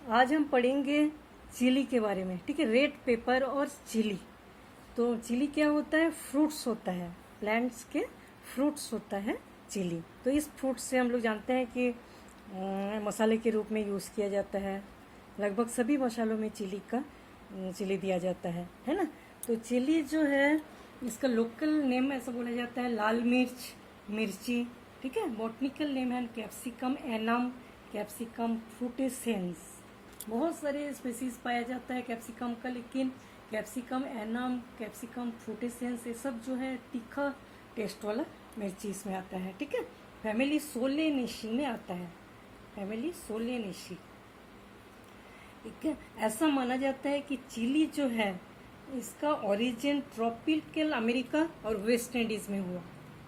आज हम पढ़ेंगे चिली के बारे में, ठीक है। रेड पेपर और चिली। तो चिली क्या होता है? फ्रूट्स होता है, प्लांट्स के फ्रूट्स होता है चिली। तो इस फ्रूट से हम लोग जानते हैं कि मसाले के रूप में यूज़ किया जाता है। लगभग सभी मसालों में चिली दिया जाता है ना। तो चिली जो है, इसका लोकल नेम ऐसा बोला जाता है लाल मिर्ची, ठीक है। बॉटनिकल नेम है कैप्सिकम एनम, कैप्सिकम फ्रूटेसेंस। बहुत सारे स्पेसीज पाया जाता है कैप्सिकम का, लेकिन कैप्सिकम एनम, कैप्सिकम फ्रूटेसेंस, ये सब जो है तीखा टेस्ट वाला मिर्ची इसमें आता है, ठीक है। फैमिली सोलेनेसी में आता है, फैमिली सोलेनेसी, ठीक है। ऐसा माना जाता है कि चिली जो है इसका ओरिजिन ट्रॉपिकल अमेरिका और वेस्ट इंडीज में हुआ।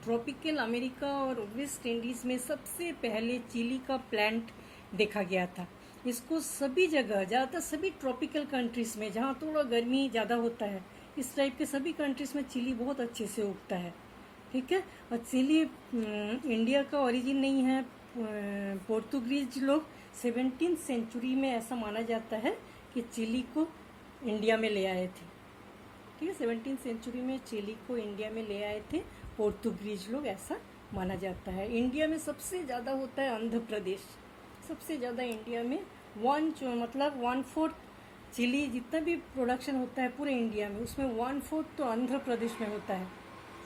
ट्रॉपिकल अमेरिका और वेस्ट इंडीज में सबसे पहले चिली का प्लांट देखा गया था। इसको सभी जगह, ज़्यादातर सभी ट्रॉपिकल कंट्रीज में जहाँ थोड़ा गर्मी ज़्यादा होता है, इस टाइप के सभी कंट्रीज में चिली बहुत अच्छे से उगता है, ठीक है। और चिली इंडिया का ओरिजिन नहीं है। पोर्तुगीज लोग 17वीं सेंचुरी में ऐसा माना जाता है कि चिली को इंडिया में ले आए थे, ठीक है। 17वीं सेंचुरी में चिली को इंडिया में ले आए थे पोर्तुगीज लोग, ऐसा माना जाता है। इंडिया में सबसे ज़्यादा होता है आंध्र प्रदेश, सबसे ज़्यादा इंडिया में 1/4 चिली जितना भी प्रोडक्शन होता है पूरे इंडिया में, उसमें 1/4 तो आंध्र प्रदेश में होता है,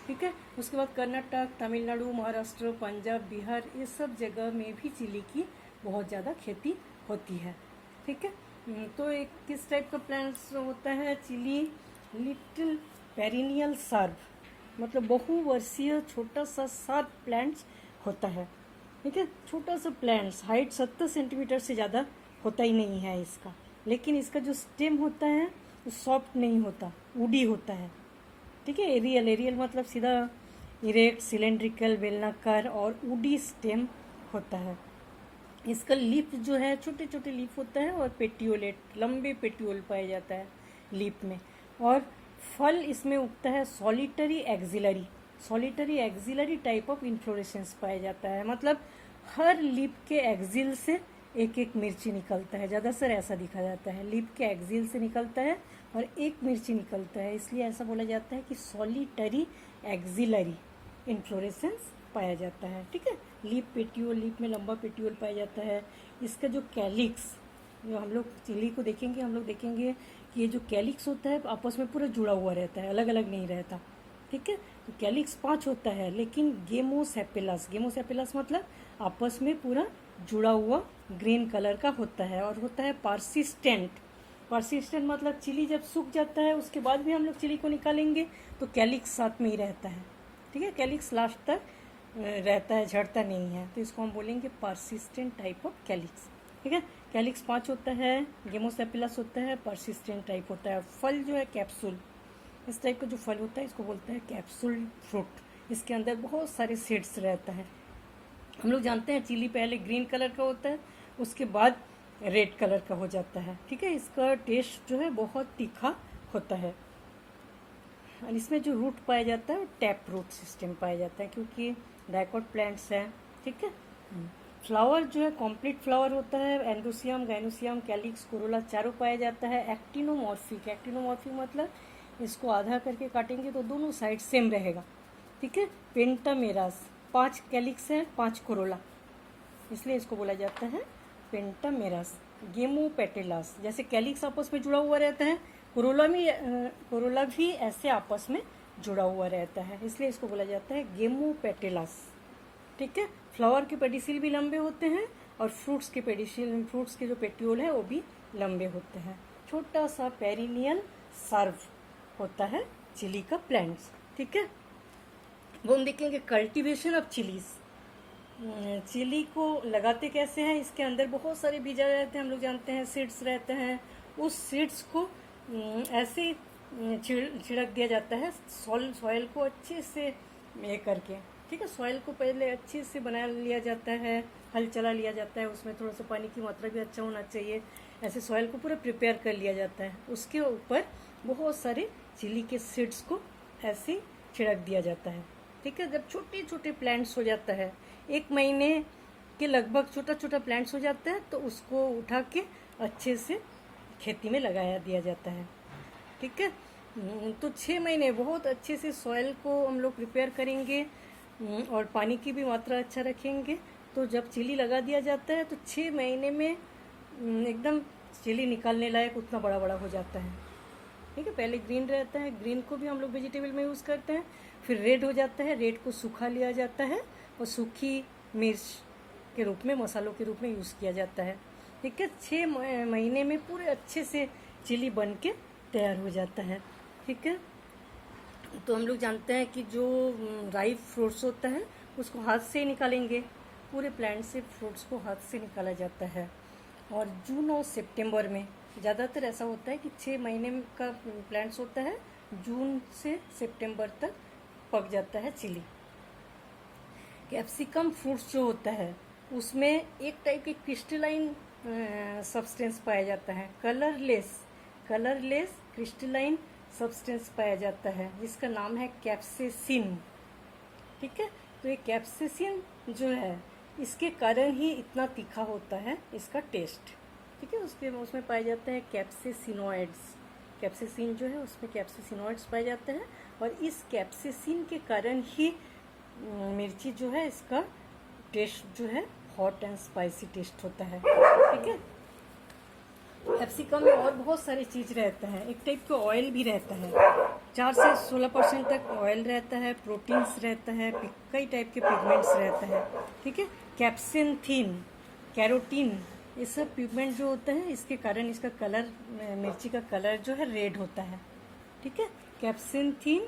ठीक है। उसके बाद कर्नाटक, तमिलनाडु, महाराष्ट्र, पंजाब, बिहार, ये सब जगह में भी चिली की बहुत ज़्यादा खेती होती है, ठीक है। तो एक किस टाइप का प्लांट्स होता है चिली? लिटिल पेरिनियल सर्ब, मतलब बहुवर्षीय छोटा सा सर्ब प्लांट्स होता है, ठीक है। छोटा सा प्लांट्स, हाइट 70 सेंटीमीटर से ज़्यादा होता ही नहीं है इसका, लेकिन इसका जो स्टेम होता है वो सॉफ्ट नहीं होता, वुडी होता है, ठीक है। एरियल मतलब सीधा इरेक्ट, सिलेंड्रिकल, बेलनाकार और वुडी स्टेम होता है। इसका लीफ जो है छोटे छोटे लीफ होता है और पेटियोलेट, लंबे पेटियोल पाया जाता है लीफ में। और फल इसमें उगता है solitary axillary type of inflorescence पाया जाता है। मतलब हर लीफ के एक्सिल से एक एक मिर्ची निकलता है, ज़्यादातर ऐसा दिखा जाता है, लीफ के एक्सिल से निकलता है और एक मिर्ची निकलता है, इसलिए ऐसा बोला जाता है कि सॉलिटरी एक्सिलरी इन्फ्लोरेसेंस पाया जाता है, ठीक है। लीफ में लंबा पेट्यूल पाया जाता है। इसका जो कैलिक्स, जो हम लोग चिली को देखेंगे, हम लोग देखेंगे कि ये जो कैलिक्स होता है आपस में पूरा जुड़ा हुआ रहता है, अलग अलग नहीं रहता, ठीक है। तो कैलिक्स 5 होता है, लेकिन गेमोसेपिलस मतलब आपस में पूरा जुड़ा हुआ ग्रीन कलर का होता है और होता है पार्सिस्टेंट मतलब चिली जब सूख जाता है उसके बाद भी हम लोग चिली को निकालेंगे तो कैलिक्स साथ में ही रहता है, ठीक है। कैलिक्स लास्ट तक रहता है, झड़ता नहीं है, तो इसको हम बोलेंगे पार्सिस्टेंट टाइप ऑफ कैलिक्स, ठीक है। कैलिक्स 5 होता है, गेमोसेपिलस होता है, पार्सिस्टेंट टाइप होता है। फल जो है कैप्सूल, इस टाइप का जो फल होता है इसको बोलते हैं कैप्सूल फ्रूट। इसके अंदर बहुत सारे सीड्स रहता है। हम लोग जानते हैं चिली पहले ग्रीन कलर का होता है, उसके बाद रेड कलर का हो जाता है, ठीक है। इसका टेस्ट जो है बहुत तीखा होता है। और इसमें जो रूट पाया जाता है वो टैप रूट सिस्टम पाया जाता है, क्योंकि डाइकोट प्लांट्स हैं, ठीक है। फ्लावर जो है कॉम्प्लीट फ्लावर होता है, एंड्रोसियम, गाइनोसियम, कैलिक्स, कोरोला चारों पाया जाता है। एक्टिनोमॉर्फिक मतलब इसको आधा करके काटेंगे तो दोनों साइड सेम रहेगा, ठीक है। पेंटामेरास, 5 कैलिक्स है, 5 कोरोला, इसलिए इसको बोला जाता है पेंटामेरास। गेमोपेटेलास, जैसे कैलिक्स आपस में जुड़ा हुआ रहता है, कोरोला भी ऐसे आपस में जुड़ा हुआ रहता है, इसलिए इसको बोला जाता है गेमोपेटेलास, ठीक है। फ्लावर के पेडिसिल भी लंबे होते हैं और फ्रूट्स के जो पेट्यूल है वो भी लंबे होते हैं। छोटा सा पेरिनियल सर्व होता है चिली का प्लांट्स, ठीक है। वो हम देखेंगे कल्टीवेशन ऑफ चिलीज। चिली को लगाते कैसे हैं? इसके अंदर बहुत सारे बीजा रहते हैं, हम लोग जानते हैं, सीड्स रहते हैं। उस सीड्स को ऐसे छिड़क दिया जाता है सॉइल को अच्छे से ये करके, ठीक है। सॉइल को पहले अच्छे से बना लिया जाता है, हल चला लिया जाता है, उसमें थोड़ा सा पानी की मात्रा भी अच्छा होना चाहिए, ऐसे सॉइल को पूरा प्रिपेयर कर लिया जाता है। उसके ऊपर बहुत सारे चिली के सीड्स को ऐसे छिड़क दिया जाता है, ठीक है। जब छोटे छोटे प्लांट्स हो जाता है, 1 महीने के लगभग छोटा छोटा प्लांट्स हो जाता है, तो उसको उठा के अच्छे से खेती में लगाया दिया जाता है। ठीक है। तो 6 महीने बहुत अच्छे से सॉइल को हम लोग प्रिपेयर करेंगे और पानी की भी मात्रा अच्छा रखेंगे। तो जब चिली लगा दिया जाता है तो 6 महीने में एकदम चिली निकालने लायक उतना बड़ा बड़ा हो जाता है। ठीक है। पहले ग्रीन रहता है, ग्रीन को भी हम लोग वेजिटेबल में यूज़ करते हैं, फिर रेड हो जाता है, रेड को सूखा लिया जाता है और सूखी मिर्च के रूप में, मसालों के रूप में यूज़ किया जाता है। ठीक है। 6 महीने में पूरे अच्छे से चिली बन के तैयार हो जाता है। ठीक है। तो हम लोग जानते हैं कि जो राइप फ्रूट्स होता है उसको हाथ से ही निकालेंगे, पूरे प्लांट से फ्रूट्स को हाथ से निकाला जाता है। और जून और सितंबर में ज़्यादातर ऐसा होता है कि 6 महीने का प्लांट्स होता है, जून से सितंबर तक पक जाता है चिली। कैप्सिकम फ्रूट्स जो होता है उसमें एक टाइप की क्रिस्टलाइन सब्सटेंस पाया जाता है, कलरलेस क्रिस्टलाइन सब्सटेंस पाया जाता है, जिसका नाम है कैप्सेसिन। ठीक है। तो ये कैप्सेसिन जो है इसके कारण ही इतना तीखा होता है इसका टेस्ट। ठीक है। उसमें पाए जाते हैं कैप्सेसिनोइड्स, कैप्सेसिन जो है उसमें कैप्सेसिनोइड्स पाए जाते हैं, और इस कैप्सेसिन के कारण ही मिर्ची जो है इसका टेस्ट जो है हॉट एंड स्पाइसी टेस्ट होता है। ठीक है। कैप्सिकम में और बहुत सारी चीज़ रहता है, एक टाइप का ऑयल भी रहता है, 4 से 16% तक ऑयल रहता है, प्रोटीन्स रहता है, कई टाइप के पिगमेंट्स रहता है। ठीक है। कैप्सिनथिन, कैरोटीन, ये सब पिगमेंट जो होता है इसके कारण इसका कलर, मिर्ची का कलर जो है रेड होता है। ठीक है। कैप्सिनथिन,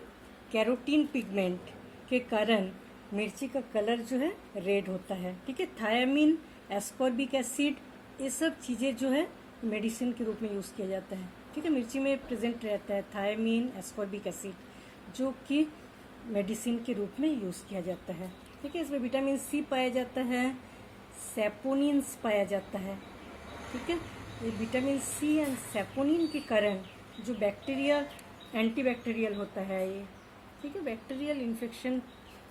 कैरोटीन पिगमेंट के कारण मिर्ची का कलर जो है रेड होता है। ठीक है। थायामीन, एस्कॉर्बिक एसिड, ये सब चीज़ें जो है मेडिसिन के रूप में यूज़ किया जाता है। ठीक है। मिर्ची में प्रेजेंट रहता है थायामीन, एस्कॉर्बिक एसिड, जो कि मेडिसिन के रूप में यूज़ किया जाता है। ठीक है। इसमें विटामिन सी पाया जाता है, सैपोनिन्स पाया जाता है। ठीक है। ये विटामिन सी एंड सैपोनिन के कारण जो बैक्टीरिया, एंटीबैक्टीरियल होता है ये। ठीक है। बैक्टीरियल इन्फेक्शन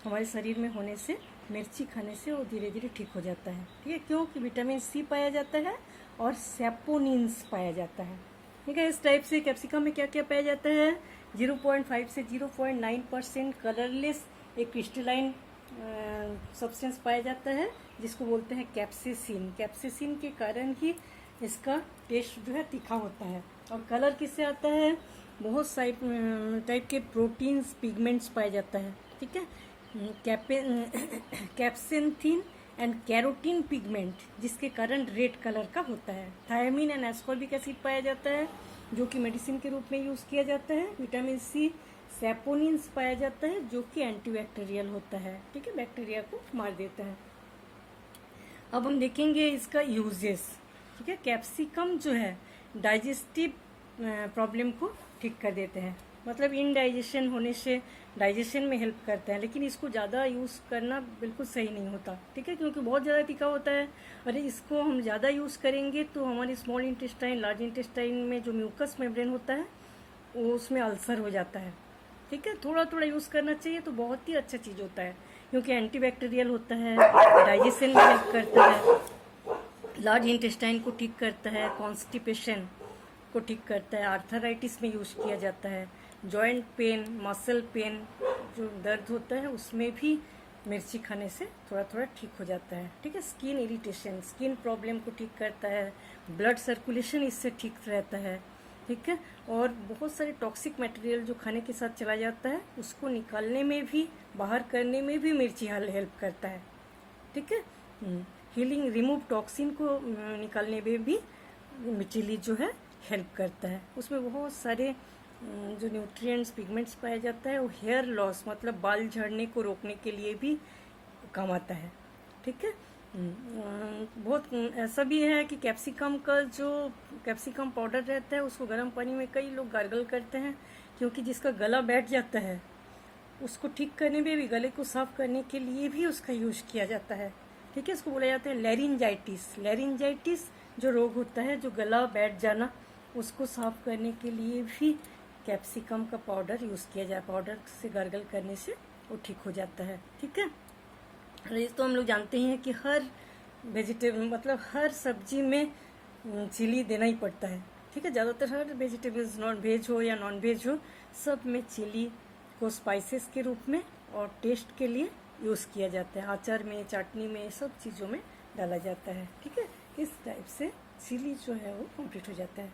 हमारे शरीर में होने से मिर्ची खाने से वो धीरे धीरे ठीक हो जाता है। ठीक है। क्योंकि विटामिन सी पाया जाता है और सैपोनिन्स पाया जाता है। ठीक है। इस टाइप से कैप्सिकम में क्या क्या पाया जाता है, 0.5 से 0.9% कलरलेस एक क्रिस्टलाइन सब्सटेंस पाया जाता है, जिसको बोलते हैं कैप्सेसिन। कैप्सेसिन के कारण ही इसका टेस्ट जो है तीखा होता है। और कलर किससे आता है, बहुत सारे टाइप के प्रोटीन्स, पिगमेंट्स पाया जाता है। ठीक है। कैप्सेंथिन एंड कैरोटीन पिगमेंट, जिसके कारण रेड कलर का होता है। थायामीन एंड एस्कॉर्बिक एसिड पाया जाता है, जो कि मेडिसिन के रूप में यूज़ किया जाता है। विटामिन सी, सैपोनिन्स पाया जाता है, जो कि एंटीबैक्टीरियल होता है। ठीक है। बैक्टीरिया को मार देता है। अब हम देखेंगे इसका यूजेस। ठीक है। कैप्सिकम जो है डाइजेस्टिव प्रॉब्लम को ठीक कर देते हैं, मतलब इनडाइजेशन होने से डाइजेशन में हेल्प करता है, लेकिन इसको ज़्यादा यूज़ करना बिल्कुल सही नहीं होता। ठीक है। क्योंकि बहुत ज़्यादा तीखा होता है, और इसको हम ज़्यादा यूज़ करेंगे तो हमारी स्मॉल इंटेस्टाइन, लार्ज इंटेस्टाइन में जो म्यूकस मेम्ब्रेन होता है वो उसमें अल्सर हो जाता है। ठीक है। थोड़ा थोड़ा यूज़ करना चाहिए तो बहुत ही अच्छा चीज़ होता है, क्योंकि एंटीबैक्टीरियल होता है, डाइजेशन में हेल्प करता है, लार्ज इंटेस्टाइन को ठीक करता है, कॉन्स्टिपेशन को ठीक करता है, आर्थराइटिस में यूज़ किया जाता है, जॉइंट पेन, मसल पेन, जो दर्द होता है उसमें भी मिर्ची खाने से थोड़ा थोड़ा ठीक हो जाता है। ठीक है। स्किन इरिटेशन, स्किन प्रॉब्लम को ठीक करता है, ब्लड सर्कुलेशन इससे ठीक रहता है। ठीक है। और बहुत सारे टॉक्सिक मटेरियल जो खाने के साथ चला जाता है उसको निकालने में भी, बाहर करने में भी मिर्ची हेल्प करता है। ठीक है। हीलिंग, रिमूव टॉक्सिन को निकालने में भी चिली जो है हेल्प करता है। उसमें बहुत सारे जो न्यूट्रिएंट्स, पिगमेंट्स पाया जाता है, वो हेयर लॉस, मतलब बाल झड़ने को रोकने के लिए भी काम आता है। ठीक है। बहुत ऐसा भी है कि कैप्सिकम का जो कैप्सिकम पाउडर रहता है उसको गर्म पानी में कई लोग गार्गल करते हैं, क्योंकि जिसका गला बैठ जाता है उसको ठीक करने में भी, गले को साफ करने के लिए भी उसका यूज किया जाता है। ठीक है। इसको बोला जाता है लैरिंजाइटिस। लैरिंजाइटिस जो रोग होता है, जो गला बैठ जाना, उसको साफ करने के लिए भी कैप्सिकम का पाउडर यूज़ किया जाए। पाउडर से गार्गल करने से वो ठीक हो जाता है। ठीक है। तो हम लोग जानते हैं कि हर वेजिटेबल मतलब हर सब्जी में चिली देना ही पड़ता है, ठीक है। ज़्यादातर हर वेजिटेबल्स नॉन वेज हो या नॉन वेज हो, सब में चिली को स्पाइसेस के रूप में और टेस्ट के लिए यूज़ किया जाता है। अचार में, चटनी में, सब चीज़ों में डाला जाता है, ठीक है। इस टाइप से चिली जो है वो कंप्लीट हो जाता है।